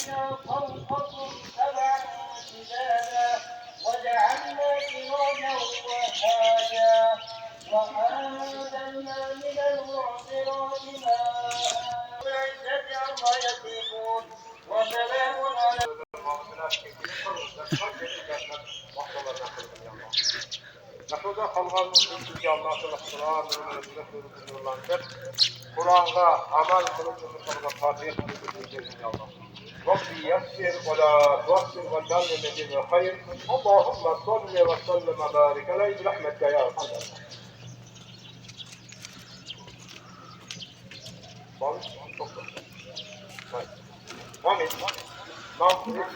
وبنينا فوقكم سبعا شدادا وجعلنا سراجا وهاجا وأنزلنا من المعصرات ماء بالعزة عما يصفون وسلام على Nasılda kalgan mülkü Allah'ın Kur'an'a amal kılıp Kur'an'a fatih kılıp Allah. Rabbi yassir ve la tuassir ve callime bil hayr. Allahümme salli ve sellem ve barik aleyhi bi rahmetka ya Allah. Çok güzel. Amin. Nam